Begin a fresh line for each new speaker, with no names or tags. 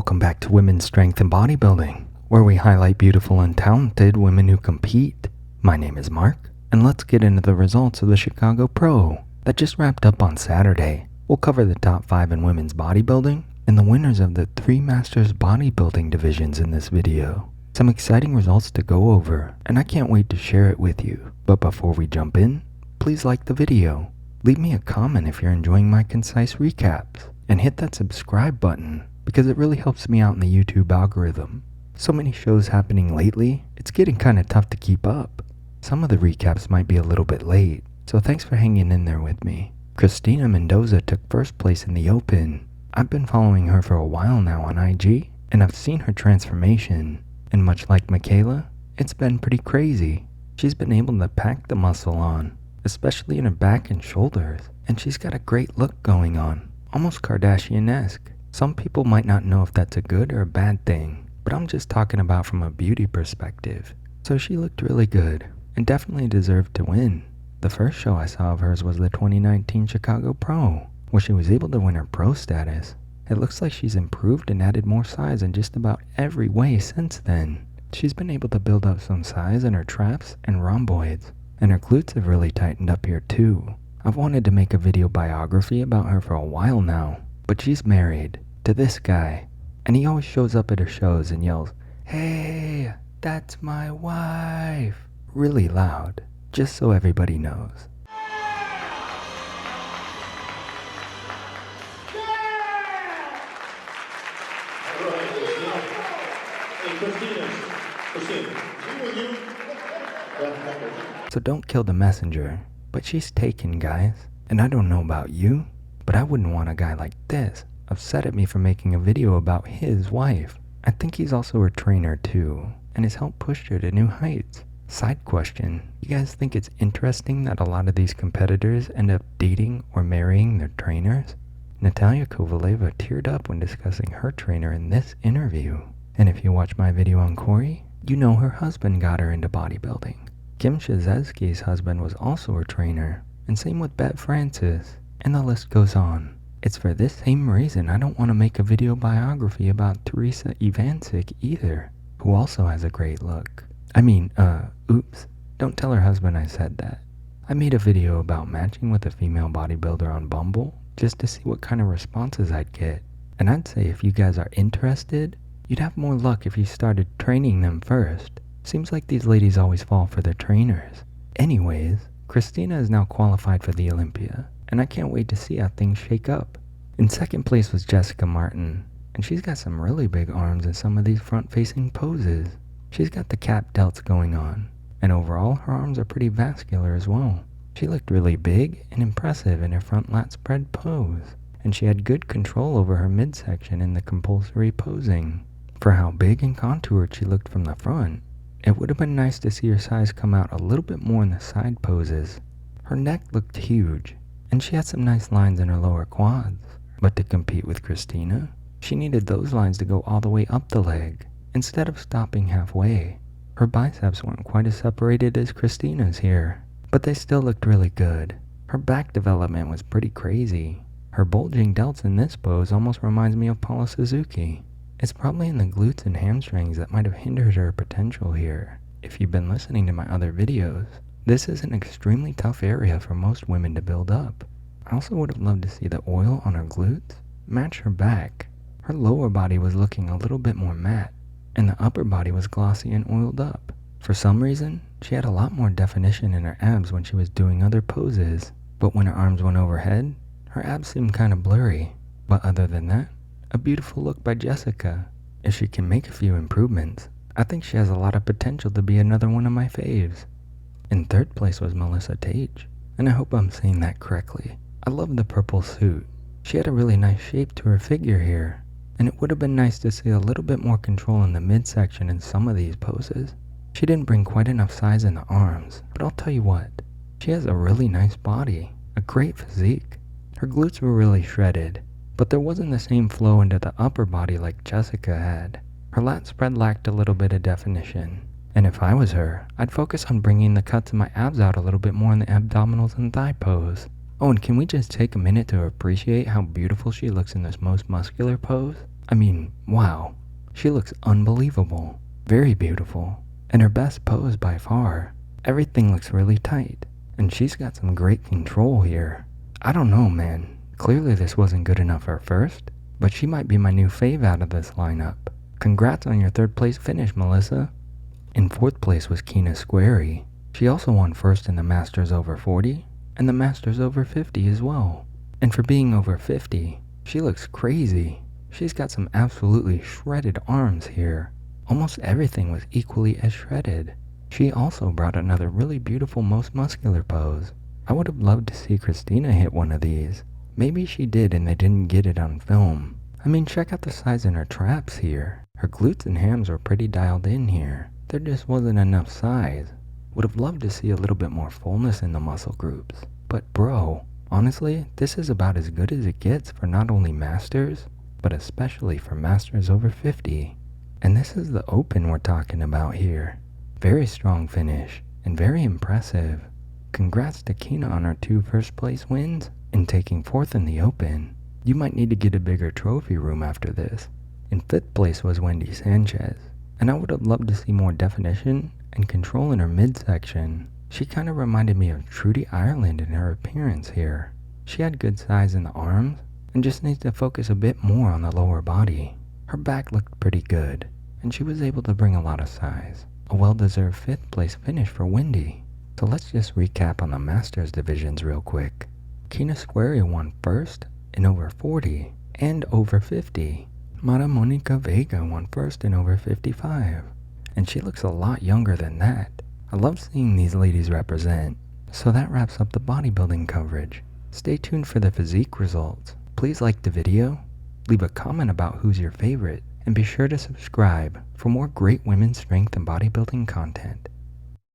Welcome back to Women's Strength and Bodybuilding, where we highlight beautiful and talented women who compete. My name is Mark, and let's get into the results of the Chicago Pro that just wrapped up on Saturday. We'll cover the top 5 in women's bodybuilding and the winners of the 3 Masters bodybuilding divisions in this video. Some exciting results to go over, and I can't wait to share it with you. But before we jump in, please like the video, leave me a comment if you're enjoying my concise recaps, and hit that subscribe button because it really helps me out in the YouTube algorithm. So many shows happening lately, it's getting kinda tough to keep up. Some of the recaps might be a little bit late, so thanks for hanging in there with me. Kristina Mendoza took first place in the Open. I've been following her for a while now on IG, and I've seen her transformation. And much like Michaela, it's been pretty crazy. She's been able to pack the muscle on, especially in her back and shoulders, and she's got a great look going on, almost Kardashian-esque. Some people might not know if that's a good or a bad thing, but I'm just talking about from a beauty perspective. So she looked really good, and definitely deserved to win. The first show I saw of hers was the 2019 Chicago Pro, where she was able to win her pro status. It looks like she's improved and added more size in just about every way since then. She's been able to build up some size in her traps and rhomboids, and her glutes have really tightened up here too. I've wanted to make a video biography about her for a while now, but she's married to this guy, and he always shows up at her shows and yells, "Hey, that's my wife," really loud, just so everybody knows. So don't kill the messenger, but she's taken, guys. And I don't know about you, but I wouldn't want a guy like this upset at me for making a video about his wife. I think he's also her trainer too, and has helped push her to new heights. Side question, you guys think it's interesting that a lot of these competitors end up dating or marrying their trainers? Natalia Kovaleva teared up when discussing her trainer in this interview. And if you watch my video on Corey, you know her husband got her into bodybuilding. Kim Shazeski's husband was also her trainer, and same with Bev Francis, and the list goes on. It's for this same reason I don't want to make a video biography about Teresa Ivancic either, who also has a great look. Oops, don't tell her husband I said that. I made a video about matching with a female bodybuilder on Bumble just to see what kind of responses I'd get, and I'd say if you guys are interested, you'd have more luck if you started training them first. Seems like these ladies always fall for their trainers. Anyways, Kristina is now qualified for the Olympia, and I can't wait to see how things shake up. In second place was Jessica Martin, and she's got some really big arms in some of these front-facing poses. She's got the cap delts going on, and overall her arms are pretty vascular as well. She looked really big and impressive in her front lat spread pose, and she had good control over her midsection in the compulsory posing. For how big and contoured she looked from the front, it would have been nice to see her size come out a little bit more in the side poses. Her neck looked huge, and she had some nice lines in her lower quads. But to compete with Kristina, she needed those lines to go all the way up the leg, instead of stopping halfway. Her biceps weren't quite as separated as Kristina's here, but they still looked really good. Her back development was pretty crazy. Her bulging delts in this pose almost reminds me of Paula Suzuki. It's probably in the glutes and hamstrings that might have hindered her potential here. If you've been listening to my other videos, this is an extremely tough area for most women to build up. I also would have loved to see the oil on her glutes match her back. Her lower body was looking a little bit more matte, and the upper body was glossy and oiled up. For some reason, she had a lot more definition in her abs when she was doing other poses, but when her arms went overhead, her abs seemed kind of blurry. But other than that, a beautiful look by Jessica. If she can make a few improvements, I think she has a lot of potential to be another one of my faves. In third place was Melissa Teich, and I hope I'm saying that correctly. I love the purple suit. She had a really nice shape to her figure here, and it would have been nice to see a little bit more control in the midsection in some of these poses. She didn't bring quite enough size in the arms, but I'll tell you what, she has a really nice body, a great physique. Her glutes were really shredded, but there wasn't the same flow into the upper body like Jessica had. Her lat spread lacked a little bit of definition, and if I was her, I'd focus on bringing the cuts of my abs out a little bit more in the abdominals and thigh pose. Oh, and can we just take a minute to appreciate how beautiful she looks in this most muscular pose? I mean, wow. She looks unbelievable. Very beautiful. And her best pose by far. Everything looks really tight. And she's got some great control here. I don't know, man. Clearly this wasn't good enough for first, but she might be my new fave out of this lineup. Congrats on your 3rd place finish, Melissa. In 4th place was Kyna Squarey. She also won first in the Masters over 40 and the Masters over 50 as well. And for being over 50, she looks crazy. She's got some absolutely shredded arms here. Almost everything was equally as shredded. She also brought another really beautiful most muscular pose. I would have loved to see Kristina hit one of these. Maybe she did and they didn't get it on film. I mean, check out the size in her traps here. Her glutes and hams were pretty dialed in here. There just wasn't enough size. Would have loved to see a little bit more fullness in the muscle groups. But bro, honestly, this is about as good as it gets for not only Masters, but especially for Masters over 50. And this is the Open we're talking about here. Very strong finish, and very impressive. Congrats to Kyna on her 2 first place wins, and taking 4th in the Open. You might need to get a bigger trophy room after this. In 5th place was Wendy Sanchez, and I would have loved to see more definition and control in her midsection. She kind of reminded me of Trudy Ireland in her appearance here. She had good size in the arms, and just needs to focus a bit more on the lower body. Her back looked pretty good, and she was able to bring a lot of size. A well-deserved 5th place finish for Wendy. So let's just recap on the Masters divisions real quick. Kyna Squarey won first in over 40 and over 50. Monica Vega won first in over 55. And she looks a lot younger than that. I love seeing these ladies represent. So that wraps up the bodybuilding coverage. Stay tuned for the physique results. Please like the video, leave a comment about who's your favorite, and be sure to subscribe for more great women's strength and bodybuilding content.